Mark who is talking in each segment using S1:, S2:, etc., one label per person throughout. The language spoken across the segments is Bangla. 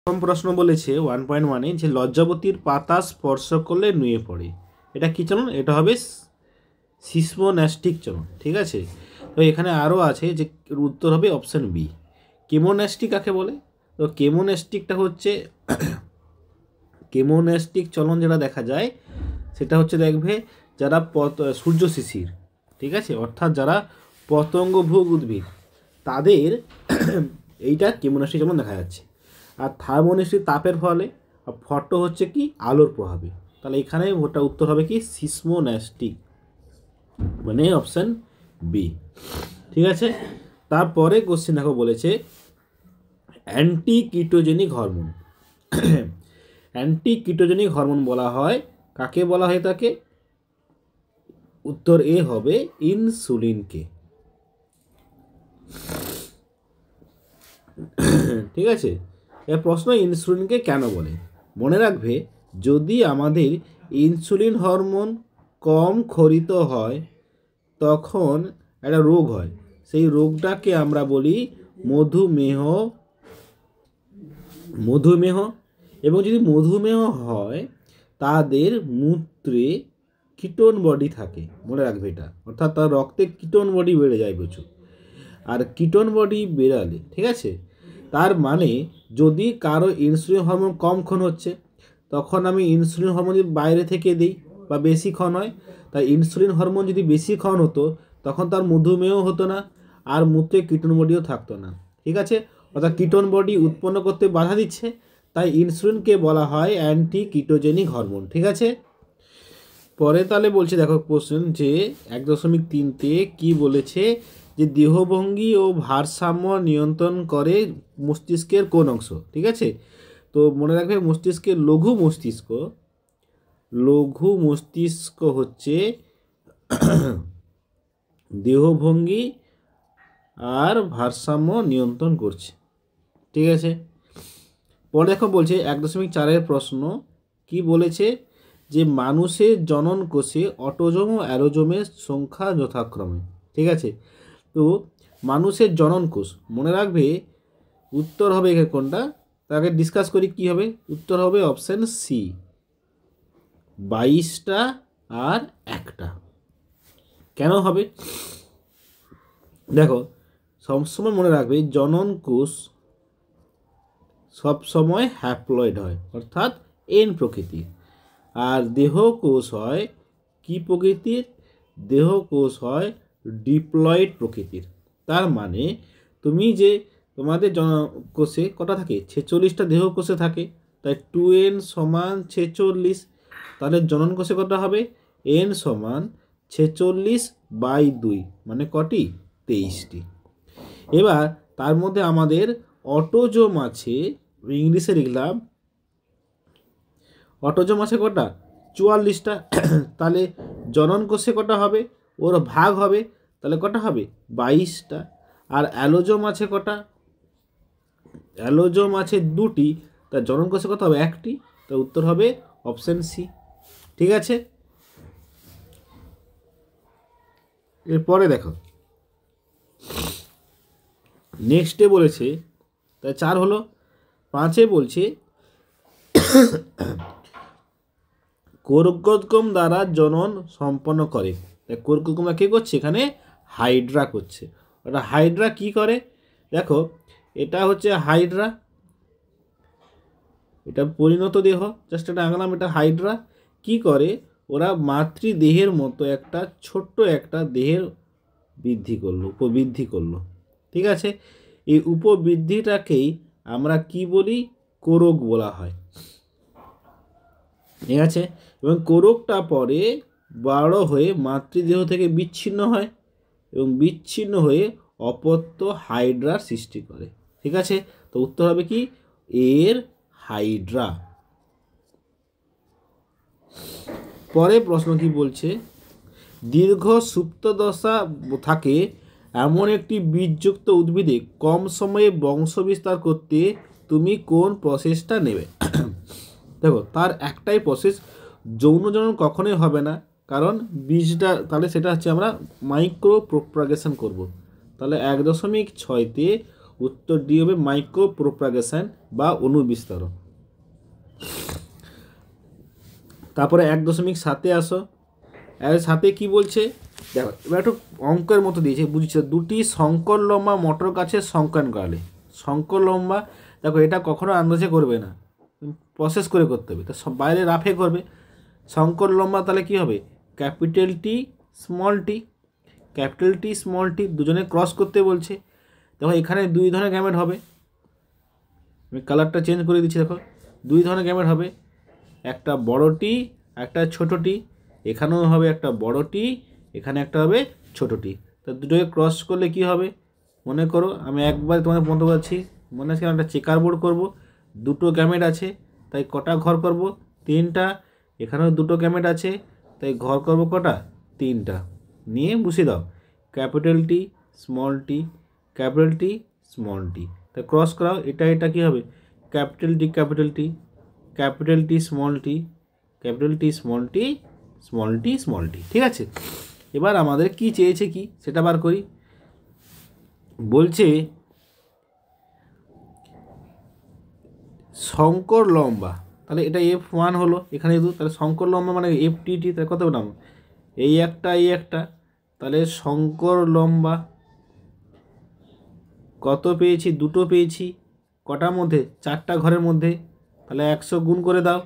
S1: প্রথম প্রশ্ন বলেছে 1.1-এ যে লজ্জাবতীর পাতা স্পর্শ করলে নুয়ে পড়ে, এটা কি চলন? এটা হবে সিসমোন্যাস্টিক চলন। ঠিক আছে, তো এখানে আরও আছে যে উত্তর হবে অপশান বি। কেমোন্যাস্টিক কাকে বলে? তো কেমোন্যাস্টিকটা হচ্ছে কেমোন্যাস্টিক চলন যেটা দেখা যায় সেটা হচ্ছে দেখবে যারা সূর্য শিশির, ঠিক আছে, অর্থাৎ যারা পতঙ্গভোগ উদ্ভিদ তাদের এইটা কেমোন্যাস্টিক চলন দেখা যাচ্ছে। আর থার্মোন্যাস্টিক তাপের ফলে, আর ফটো হচ্ছে কি আলোর প্রভাবে। তাহলে এখানে ওটা উত্তর হবে কি সিসমোন্যাস্টিক, মানে অপশান বি। ঠিক আছে, তারপরে কোশ্চেন দেখো বলেছে anti ketogenic hormone. Anti ketogenic hormone বলা হয় কাকে? বলা হয় তাকে, উত্তর এ হবে ইনসুলিনকে। ঠিক আছে, এর প্রশ্ন ইনসুলিনকে কেন বলে? মনে রাখবে যদি আমাদের ইনসুলিন হরমোন কম ক্ষরিত হয় তখন একটা রোগ হয়, সেই রোগটাকে আমরা বলি মধুমেহ। এবং যদি মধুমেহ হয় তাদের মূত্রে কিটোন বডি থাকে, মনে রাখবে এটা, অর্থাৎ তার রক্তে কিটোন বডি বেড়ে যায় প্রচুর। আর কিটোন বডি বেড়ালে, ঠিক আছে, তার মানে যদি কারো ইনসুলিন হরমোন কম ক্ষণ হচ্ছে তখন আমি ইনসুলিন হরমোন যদি বাইরে থেকে দিই বা বেশি ক্ষণ হয়, তাই ইনসুলিন হরমোন যদি বেশি ক্ষণ হতো তখন তার মধুমেহ হতো না, আর মূত্রে কিটোন বডিও থাকতো না। ঠিক আছে, অর্থাৎ কিটোন বডি উৎপন্ন করতে বাধা দিচ্ছে, তাই ইনসুলিনকে বলা হয় অ্যান্টি কিটোজেনিক হরমোন। ঠিক আছে, পরে তাহলে বলছে দেখো কোশ্চেন যে 1.3-তে কি বলেছে যে দেহভঙ্গি ও ভারসাম্য নিয়ন্ত্রণ করে মস্তিষ্কের কোন অংশ? ঠিক আছে, তো মনে রাখবে মস্তিষ্কের লঘু মস্তিষ্ক হচ্ছে দেহভঙ্গি আর ভারসাম্য নিয়ন্ত্রণ করছে। ঠিক আছে, পরে দেখো বলছে 1.4-এর প্রশ্ন কি বলেছে যে মানুষের জনন কোষে অটোজোম ও অ্যালোজোমের সংখ্যা যথাক্রমে। ঠিক আছে, তো মানুষের জনন কোষ মনে রাখবে উত্তর হবে এখানে কোনটা, তাকে ডিসকাস করি কি হবে। উত্তর হবে অপশান সি, 22টা আর 1টা। কেন হবে দেখো, সবসময় মনে রাখবে জনন কোষ সবসময় হ্যাপ্লয়েড হয়, অর্থাৎ এন প্রকৃতির। আর দেহ কোষ হয় কি প্রকৃতির? দেহ কোষ হয় ডিপ্লয়েড প্রকৃতির। তার মানে তুমি যে তোমাদের কোষে কটা থাকে? 46টা দেহ কোষে থাকে, তাই 2n = 46। তাহলে জনন কোষে কটা হবে? n = 46/2, মানে কটি? 23টি। এবার তার মধ্যে আমাদের অটোজোম আছে, ইংলিশে লিখলাম অটোজোম আছে কটা? 44টা। তাহলে জনন কোষে কটা হবে? ওর ভাগ হবে, তাহলে কটা হবে? 22টা। আর অ্যালোজোম আছে কটা? অ্যালোজোম আছে 2টি, তা জনন কোষে কত হবে? 1টি। তা উত্তর হবে অপশান সি। ঠিক আছে, এরপরে দেখো নেক্সটে বলেছে, তা 4 হলো। 5-এ বলছে কোরকোদ্গম দ্বারা জনন সম্পন্ন করে। কোরকোদ্গম কে করছে? এখানে হাইড্রা করছে। ওটা হাইড্রা কি করে দেখো, এটা হচ্ছে হাইড্রা, এটা পরিণত দেহ, জাস্ট এটা আঁকলাম, এটা হাইড্রা কি করে? ওরা মাতৃদেহের মতো একটা ছোট্ট একটা দেহের উপবৃদ্ধি করলো। ঠিক আছে, এই উপবৃদ্ধিটাকেই আমরা কি বলি? কোরক বলা হয়। ঠিক আছে, এবং কোরকটা পরে বড় হয়ে মাতৃদেহ থেকে বিচ্ছিন্ন হয় এবং বিচ্ছিন্ন হয়ে অপত্য হাইড্রার সৃষ্টি করে। ঠিক আছে, তো উত্তর হবে কি? এর হাইড্রা। পরে প্রশ্ন কি বলছে, দীর্ঘ সুপ্তদশা থাকে এমন একটি বীজযুক্ত উদ্ভিদে কম সময়ে বংশ বিস্তার করতে তুমি কোন প্রসেসটা নেবে? দেখো তার একটাই প্রসেস, যৌন জনন কখনোই হবে না, কারণ বীজটা, তাহলে সেটা হচ্ছে আমরা মাইক্রো প্রোপাগেশন করব। তাহলে 1.6-তে উত্তর ডি হবে মাইক্রো প্রোপাগেশন বা অনুবিস্তরণ। তারপরে 1.7 আসো। 7 কি বলছে দেখো, এবার একটু অঙ্কের মতো দিয়েছে, বুঝছে। দুটি শঙ্কর লম্বা মটর গাছের সংখ্যান করালে। শঙ্কর লম্বা দেখো, এটা কখনো আন্দাজে করবে না, প্রসেস করে করতে হবে, তা সব বাইরে রাফে করবে। শঙ্কর লম্বা তাহলে কি হবে, capital T small T, capital T small টি দুজনে ক্রস করতে বলছে। দেখো এখানে দুই ধরনের গ্যামেট হবে, আমি কালারটা চেঞ্জ করে দিচ্ছি। দেখো দুই ধরনের গ্যামেট হবে, একটা বড় টি, একটা ছোট টি। এখানেও হবে একটা বড় টি, এখানে একটা হবে ছোট টি। তো দুটোকে ক্রস করলে কি হবে, মনে করো আমি একবার তোমাদের বলতে পারছি, মনে আছে একটা চেকার বোর্ড করবো, দুটো গ্যামেট আছে তাই কটা ঘর করব, 3টা। এখানেও দুটো গ্যামেট আছে তাই ঘর করব কটা, 3টা। নিয়ে বসিয়ে দাও capital T small T, capital T small T, তাই ক্রস করাও। এটা কি হবে, capital T capital T, capital T small T, capital T small T, small T small T. ঠিক আছে, এবার আমাদের কি চেয়েছে কি সেটা বার করি। বলছে শঙ্কর লম্বা, তাহলে এটা F1 হলো, এখানে যেহেতু তাহলে শঙ্কর লম্বা মানে FTT, তাহলে কত নাম, এই একটা, তাহলে শঙ্কর লম্বা কত পেয়েছি, দুটো পেয়েছি। কটার মধ্যে, 4টা ঘরের মধ্যে। তাহলে 100 গুণ করে দাও,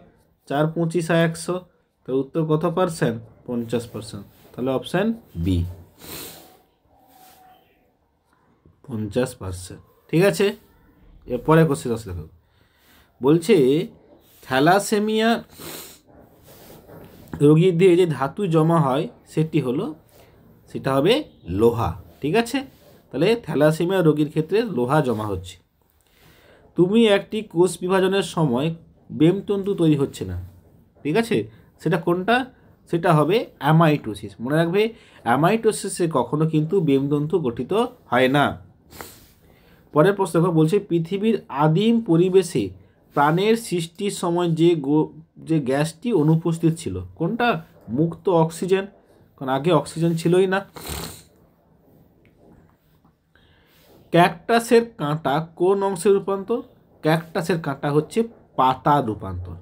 S1: 4 25 100, তাহলে উত্তর কত পার্সেন্ট, 50%। তাহলে অপশান বি 50%। ঠিক আছে, এরপরে কোশ্চেন আসলে দেখো, বলছে থ্যালাসেমিয়া রোগীদের যে ধাতু জমা হয় সেটা হবে লোহা। ঠিক আছে, তাহলে থ্যালাসেমিয়া রোগীর ক্ষেত্রে লোহা জমা হচ্ছে। তুমি একটি কোষ বিভাজনের সময় বেমতন্তু তৈরি হচ্ছে না, ঠিক আছে, সেটা কোনটা, সেটা হবে অ্যামাইটোসিস। মনে রাখবে, অ্যামাইটোসিসে কখনো কিন্তু বেমতন্তু গঠিত হয় না। পরের প্রশ্ন বলছে পৃথিবীর আদিম পরিবেশে প্রাণের সৃষ্টির সময় যে গ্যাসটি অনুপস্থিত ছিল, কোনটা, মুক্ত অক্সিজেন, কারণ আগে অক্সিজেন ছিলই না। ক্যাকটাসের কাঁটা কোন অংশের রূপান্তর, ক্যাকটাসের কাঁটা হচ্ছে পাতা রূপান্তর।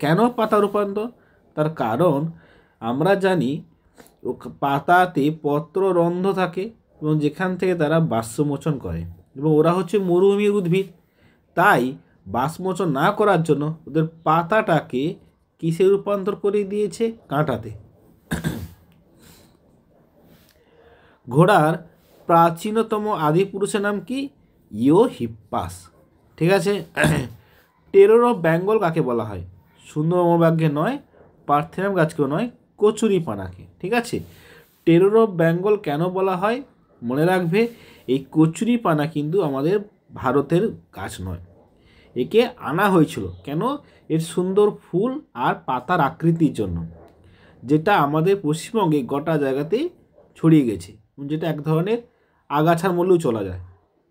S1: কেন পাতা রূপান্তর, তার কারণ আমরা জানি পাতাতে পত্ররন্ধ্র থাকে এবং যেখান থেকে তারা বাষ্পমোচন করে, এবং ওরা হচ্ছে মরুভূমির উদ্ভিদ, তাই বাষ্পমোচন না করার জন্য ওদের পাতাটাকে কিসে রূপান্তর করে দিয়েছে, কাঁটাতে। ঘোড়ার প্রাচীনতম আদি পুরুষের নাম কি, ইওহিপ্পাস। ঠিক আছে, টেরর অফ বেঙ্গল কাকে বলা হয়, সুন্দরবন বাঘকে নয়, পার্থেনিয়াম গাছকেও নয়, কচুরিপানাকে। ঠিক আছে, টেরর অফ বেঙ্গল কেন বলা হয়, মনে রাখবে এই কচুরিপানা কিন্তু আমাদের ভারতের গাছ নয়, একে আনা হয়েছিল কেন, এর সুন্দর ফুল আর পাতার আকৃতির জন্য, যেটা আমাদের পশ্চিমবঙ্গে গোটা জায়গাতেই ছড়িয়ে গেছে, যেটা এক ধরনের আগাছার মূল্যেও চলা যায়,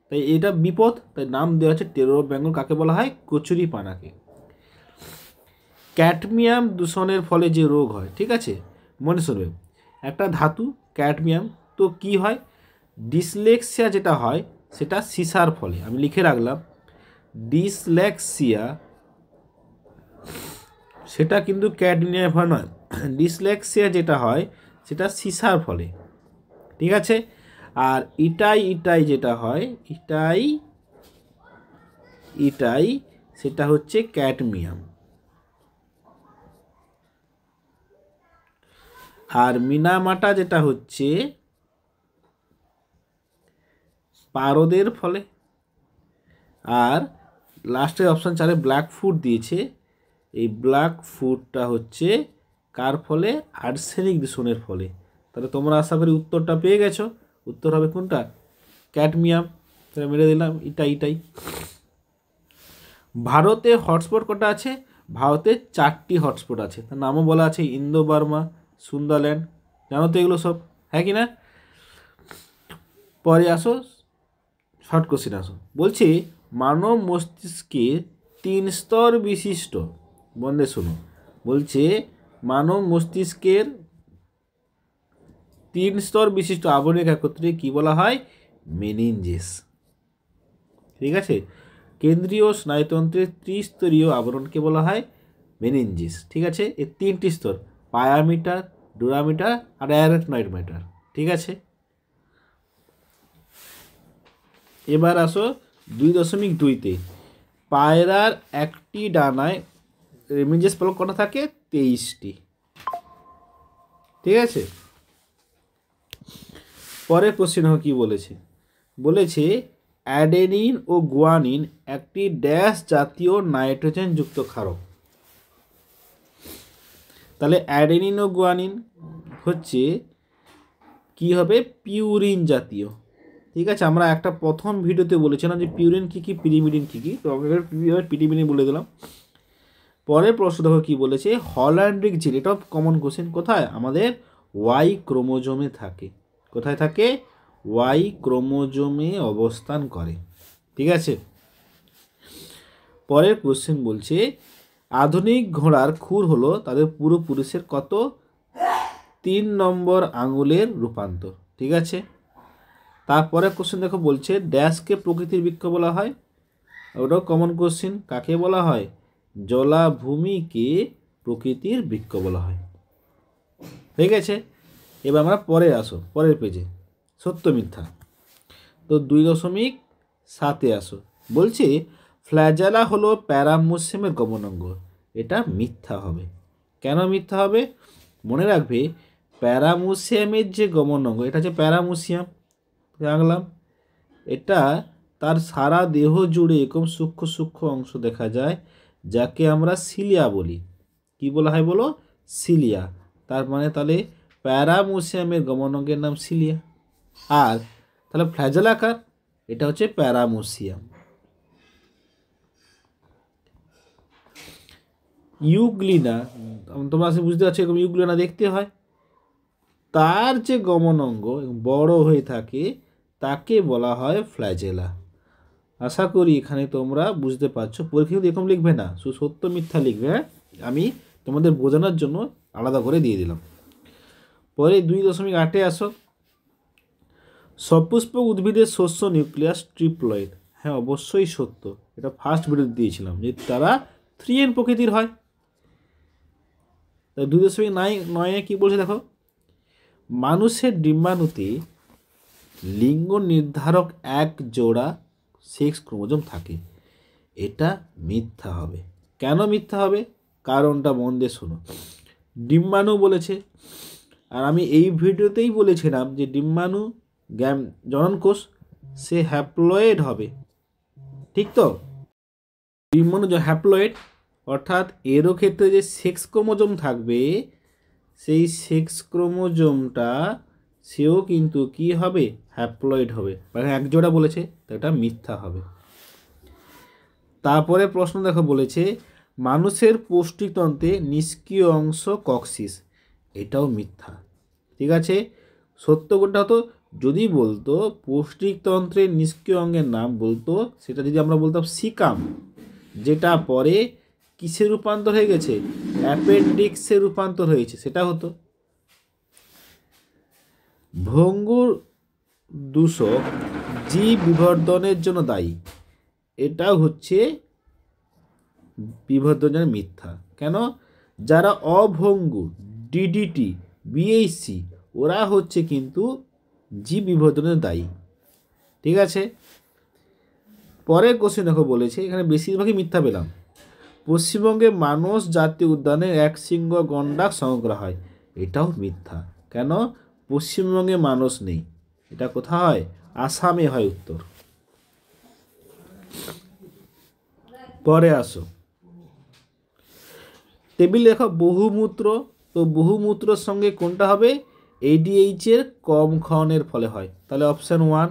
S1: তাই এটা বিপদ, তাই নাম দেওয়া হচ্ছে টেরর অফ বেঙ্গল কাকে বলা হয়, কচুরিপানাকে। ক্যাডমিয়াম দূষণের ফলে যে রোগ হয়, ঠিক আছে, মনে শুনবে, একটা ধাতু ক্যাডমিয়াম, তো কি হয়, ডিসলেক্সিয়া যেটা হয় সেটা সিসার ফলে, আমি লিখে রাখলাম ডিসলেক্সিয়া, সেটা কিন্তু ক্যাডমিয়াম নয়, ডিসলেক্সিয়া যেটা হয় সেটা সিসার ফলে। ঠিক আছে, আর ইটাই যেটা হয়, ইটাই সেটা হচ্ছে ক্যাডমিয়াম। আর মিনামাটা যেটা হচ্ছে পারদের ফলে। আর লাস্টের অপশান 4 ব্ল্যাক ফুড দিয়েছে, এই ব্ল্যাক ফুডটা হচ্ছে কার ফলে, আর্সেনিক দূষণের ফলে। তাহলে তোমরা আশা করি উত্তরটা পেয়ে গেছো, উত্তর হবে কোনটা, ক্যাডমিয়াম। তাহলে মেরে দিলাম ইটাই। ভারতে হটস্পট কটা আছে, ভারতে 4টি হটস্পট আছে, তার নামও বলা আছে ইন্দো বার্মা, সুন্দারল্যান্ড, জানো তো এগুলো সব, হ্যাঁ কি না। পরে আসো শর্ট কোশ্চেন আসো, বলছি মানব মস্তিষ্কের 3 স্তর বিশিষ্ট, বন্ধে শুনো, বলছে মানব মস্তিষ্কের 3 স্তর বিশিষ্ট আবরণিক একত্রে কি বলা হয়, মেনিনজেস। ঠিক আছে। কেন্দ্রীয় স্নায়ুতন্ত্রের ত্রিস্তরীয় আবরণকে বলা হয় মেনিনজিস। ঠিক আছে, এর 3টি স্তর, পায়ামিটার, ডুরামিটার আর অ্যারাকনয়েড ম্যাটার। ঠিক আছে, এবার আসো 2.2-তে। পায়রার একটি ডানায় মেনিনজিস পালক কটা থাকে? 23টি। ঠিক আছে, পরের কোশ্চেন কি বলেছে? বলেছে অ্যাডেনিন ও গুয়ানিন একটি ড্যাশ জাতীয় নাইট্রোজেন যুক্ত ক্ষারক। তাহলে অ্যাডেনিন ও গুয়ানিন হচ্ছে কি হবে? পিউরিন জাতীয়। ঠিক আছে, আমরা একটা প্রথম ভিডিওতে বলেছিলাম যে পিউরিন কী কী, পিরিমিডিন কী কী, তো পিরিমিডিন বলে দিলাম। পরের প্রশ্ন দেখো কী বলেছে, হল্যান্ড্রিক ঝিল, এটা কমন কোশ্চেন, কোথায়? আমাদের ওয়াই ক্রোমোজোমে থাকে। কোথায় থাকে? ওয়াই ক্রোমোজোমে অবস্থান করে। ঠিক আছে, পরের কোশ্চেন বলছে আধুনিক ঘোড়ার খুর হলো তাদের পূর্বপুরুষের কত? 3 নম্বর আঙুলের রূপান্তর। ঠিক আছে, তারপরে কোশ্চেন দেখো বলছে ড্যাশকে প্রকৃতির বৃক্ষ বলা হয়। ওটাও কমন কোশ্চেন, কাকে বলা হয়? জলাভূমিকে প্রকৃতির বৃক্ষ বলা হয়। ঠিক আছে, এবার আমরা পরে আসো, পরের পেজে সত্য মিথ্যা। তো 2.7-এ আসো, বলছি ফ্ল্যাজেলা হলো প্যারামুসিয়ামের গমনাঙ্গ। এটা মিথ্যা হবে। কেন মিথ্যা হবে? মনে রাখবে প্যারামুসিয়ামের যে গমনাঙ্গ, এটা হচ্ছে প্যারামুসিয়াম, রাখলাম। এটা তার সারা দেহ জুড়ে এরকম সূক্ষ্ম সূক্ষ্ম অংশ দেখা যায়, যাকে আমরা সিলিয়া বলি। কি বলা হয় বলো? সিলিয়া। তার মানে তাহলে প্যারামুসিয়ামের গমনাঙ্গের নাম সিলিয়া। আর তাহলে ফ্ল্যাজেলাকার, এটা হচ্ছে প্যারামুসিয়াম। ইউগ্লিনা, তোমরা বুঝতে পারছো এরকম ইউগ্লিনা দেখতে হয়, তার যে গমনাঙ্গ বড় হয়ে থাকে তাকে বলা হয় ফ্ল্যাজেলা। আশা করি এখানে তোমরা বুঝতে পারছো। পরীক্ষা এরকম লিখবে না, শুধু সত্য মিথ্যা লিখবে। আমি তোমাদের বোঝানোর জন্য আলাদা করে দিয়ে দিলাম। পরে 2.8-এ আসো, সপুষ্পক উদ্ভিদের শস্য নিউক্লিয়াস ট্রিপ্লয়েড। হ্যাঁ, অবশ্যই সত্য। এটা ফার্স্ট ভিডিওতে দিয়েছিলাম যে তারা 3N প্রকৃতির হয়। 2.9-এ কী বলছে দেখো, মানুষের ডিম্বাণুতে লিঙ্গ নির্ধারক এক জোড়া সেক্স ক্রোমোজোম থাকে। এটা মিথ্যা হবে। কেন মিথ্যা হবে? কারণটা মন দিয়ে শোনো। ডিম্বাণু বলেছে, আর আমি এই ভিডিওতেই বলেছিলাম যে ডিম্বাণু জননকোষ, সে হ্যাপ্লয়েড হবে। ঠিক তো? ডিম্বাণু হ্যাপ্লয়েড, অর্থাৎ এরও ক্ষেত্রে যে সেক্স ক্রোমোজোম থাকবে, সেই সেক্স ক্রোমোজোমটা সেও কিন্তু কি হবে? হ্যাপ্লয়েড হবে। মানে এক জোড়া বলেছে, তো এটা মিথ্যা হবে। তারপরে প্রশ্ন দেখো বলেছে মানুষের পৌষ্টিকতন্ত্রে নিষ্ক্রিয় অংশ কক্সিস। এটাও মিথ্যা। ঠিক আছে, সত্য কোনটা হতো? যদি বলতো পৌষ্টিকতন্ত্রের নিষ্ক্রিয় অঙ্গের নাম বলতো, সেটা যদি আমরা বলতাম সিকাম, যেটা পরে কিসে রূপান্তর হয়ে গেছে? অ্যাপেন্ডিক্সে রূপান্তর হয়েছে, সেটা হতো। ভঙ্গুর দূষক জীব বিবর্ধনের জন্য দায়ী। এটাও হচ্ছে বিবর্ধনের মিথ্যা। কেন? যারা অভঙ্গুর, ডিডিটি, বিএইচসি, ওরা হচ্ছে কিন্তু জীব বিবর্ধনের দায়ী। ঠিক আছে, পরের কোশ্চেন দেখো বলেছে, এখানে বেশিরভাগই মিথ্যা পেলাম। পশ্চিমবঙ্গে মানস জাতীয় উদ্যানে এক শৃঙ্গ গন্ডার সংগ্রহ হয়। এটাও মিথ্যা। কেন? পশ্চিমবঙ্গে মানস নেই। এটা কোথায় হয়? আসামে হয় উত্তর। পরে আসো, টেবিল লেখা বহুমূত্র। তো বহুমূত্রর সঙ্গে কোনটা হবে? ADH এর কম ক্ষরণের ফলে হয়। তাহলে অপশান 1।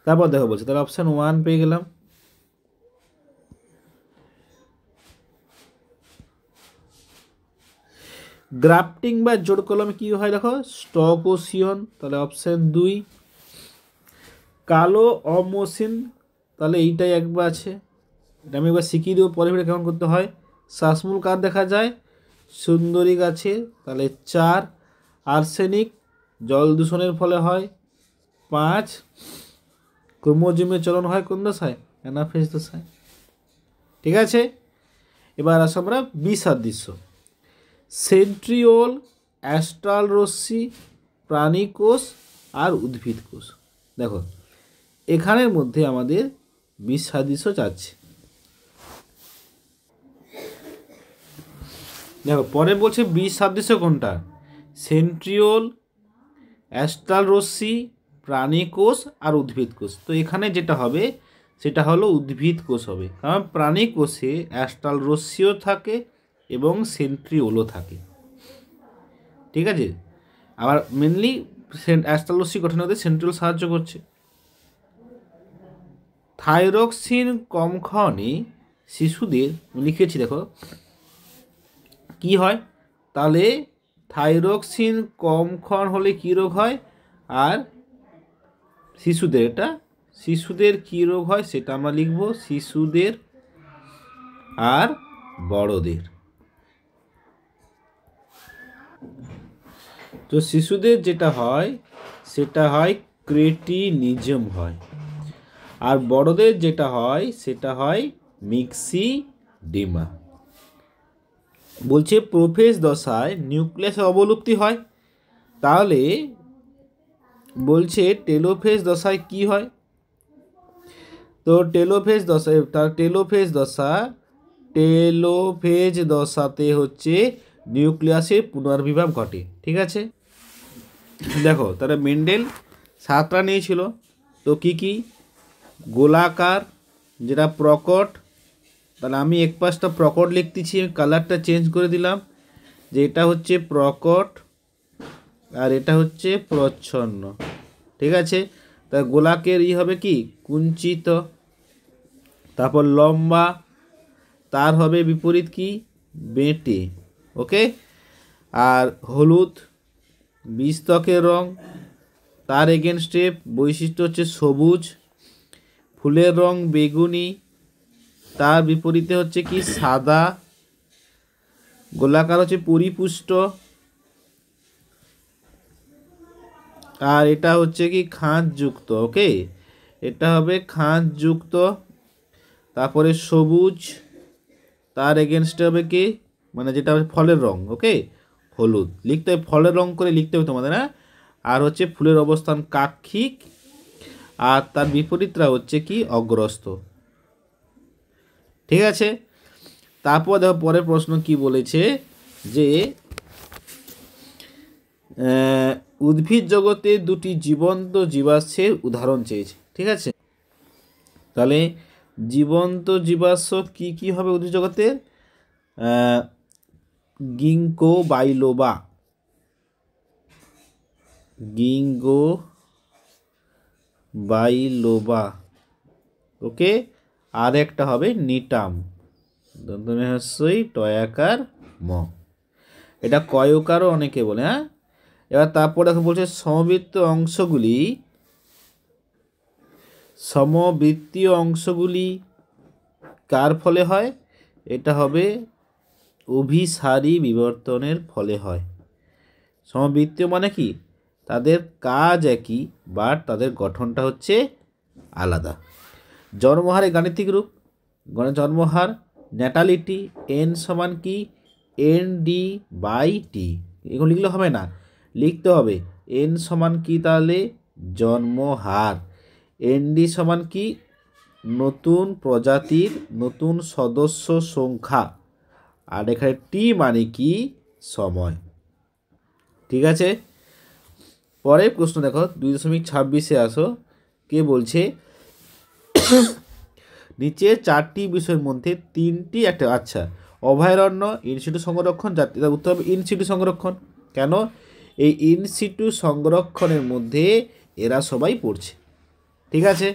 S1: তারপর দেখো বলছে, তাহলে অপশান 1 পেয়ে গেলাম। গ্রাফটিং বা জোড় কলমে কি হয় দেখো? স্টকোসিয়ন, তাহলে অপশান 2। কালো অমসিন, তাহলে এইটাই একবার আছে, এটা আমি একবার শিখিয়ে দেবো পরে কেমন করতে হয়। শ্বাসমূল কার দেখা যায়? সুন্দরী গাছে, তাহলে 4। আর্সেনিক জল দূষণের ফলে হয়। 5 ক্রোমোজোমের চলন হয় কোন দশায়? অ্যানাফেজ দশায়। ঠিক আছে, এবার আসো আমরা বিসাদৃশ্য। সেন্ট্রিওল, অ্যাস্ট্রাল রশ্মি, প্রাণী কোষ আর উদ্ভিদ কোষ। দেখো এখানের মধ্যে আমাদের বিসাদৃশ্য চাচ্ছে। দেখো পরে বলছে বিসাদৃশ্য কোনটা? সেন্ট্রিওল, অ্যাস্ট্রাল রশ্মি, প্রাণী কোষ আর উদ্ভিদ কোষ। তো এখানে যেটা হবে সেটা হলো উদ্ভিদ কোষ হবে, কারণ প্রাণী কোষে অ্যাস্ট্রাল রশ্মিও থাকে এবং সেন্ট্রিওলও থাকে। ঠিক আছে, আবার মেনলি অ্যাস্ট্রাল রশ্মি গঠন হতে সেন্ট্রিওল সাহায্য করছে। থাইরক্সিন কম খাওয়ানে শিশুদের লিখেছি, দেখো কি হয়, তাহলে থাইরক্সিন কম খাওয়ান হলে কী রোগ হয়, আর শিশুদের শিশুদের কী রোগ হয় সেটা আমরা লিখব, শিশুদের আর বড়দের। তো শিশুদের যেটা হয় সেটা হয় ক্রেটিনিজম হয়, আর বড়দের যেটা হয় সেটা হয় মিক্সিডিমা। বলছে প্রোফেজ দশায় নিউক্লিয়াসের অবলুপ্তি হয়, তাহলে বলছে টেলোফেজ দশায় কি হয়? তো টেলোফেজ দশাতে হচ্ছে নিউক্লিয়াসের পুনর্বিভাব ঘটে। ঠিক আছে, দেখো তাহলে মেন্ডেল 7টা নিয়েছিল। তো কি কি? গোলাকার, যেটা প্রকট, তাহলে আমি এক পাশটা প্রকট লিখতেছি, কালারটা চেঞ্জ করে দিলাম, যে এটা হচ্ছে প্রকট আর এটা হচ্ছে প্রচ্ছন্ন। ঠিক আছে, তা গোলাকের হবে কি? কুঞ্চিত। তারপর লম্বা, তার হবে বিপরীত কি? বেঁটে। ওকে, আর হলুদ বীজত্বকের রং, তার এগেনস্টে বৈশিষ্ট্য হচ্ছে সবুজ। ফুলের রং বেগুনি, তার বিপরীতে হচ্ছে কি? সাদা। গোলাকার হচ্ছে পরিপুষ্ট, আর এটা হচ্ছে কি? খাঁজযুক্ত। ওকে, এটা হবে খাঁজযুক্ত। তারপরে সবুজ, তার এগেনস্টে হবে কি? মানে যেটা হবে ফলের রং। ওকে, হলুদ লিখতে হবে, ফলের রং করে লিখতে হবে তোমাদের, হ্যাঁ। আর হচ্ছে ফুলের অবস্থান কাক্ষিক, আর তার বিপরীতটা হচ্ছে কি? অগ্রস্ত। ঠিক আছে, তারপর দেখো পরের প্রশ্ন কি বলেছে, যে উদ্ভিদ জগতে দুটি জীবন্ত জীবাশ্মের উদাহরণ চেয়েছে। ঠিক আছে, তাহলে জীবন্ত জীবাশ্ম কি কি হবে উদ্ভিদ জগতে? গিঙ্কো বাইলোবা, ওকে, আর একটা হবে নিটাম, দন্তনেহস্যই টয়াকার ম, এটা কয়কারও অনেকে বলে, হ্যাঁ। এবার তারপর দেখো বলছে সমবৃত্তীয় অংশগুলি কার ফলে হয়? এটা হবে অভিসারী বিবর্তনের ফলে হয়। সমবৃত্তীয় মানে কি? তাদের কাজ একই, বাট তাদের গঠনটা হচ্ছে আলাদা। জন্মহারের গাণিতিক রূপ, জন্মহার ন্যাটালিটি, এন সমান কি? ND/T। এগুলো লিখলে হবে না, লিখতে হবে এন সমান কি? তাহলে জন্মহার। ND সমান কি? নতুন প্রজাতির নতুন সদস্য সংখ্যা, আর এখানে টি মানে কি? সময়। ঠিক আছে, পরের প্রশ্ন দেখো 2.26-এ আসো। কে বলছে নিচে 4টি বিষয়ের মধ্যে 3টি একটা, আচ্ছা, অভয়ারণ্য, ইনসিটু সংরক্ষণ, জাতীয় উত্তর হবে ইনসিটু সংরক্ষণ। কেন? এই ইনসিটু সংরক্ষণের মধ্যে এরা সবাই পড়ছে। ঠিক আছে।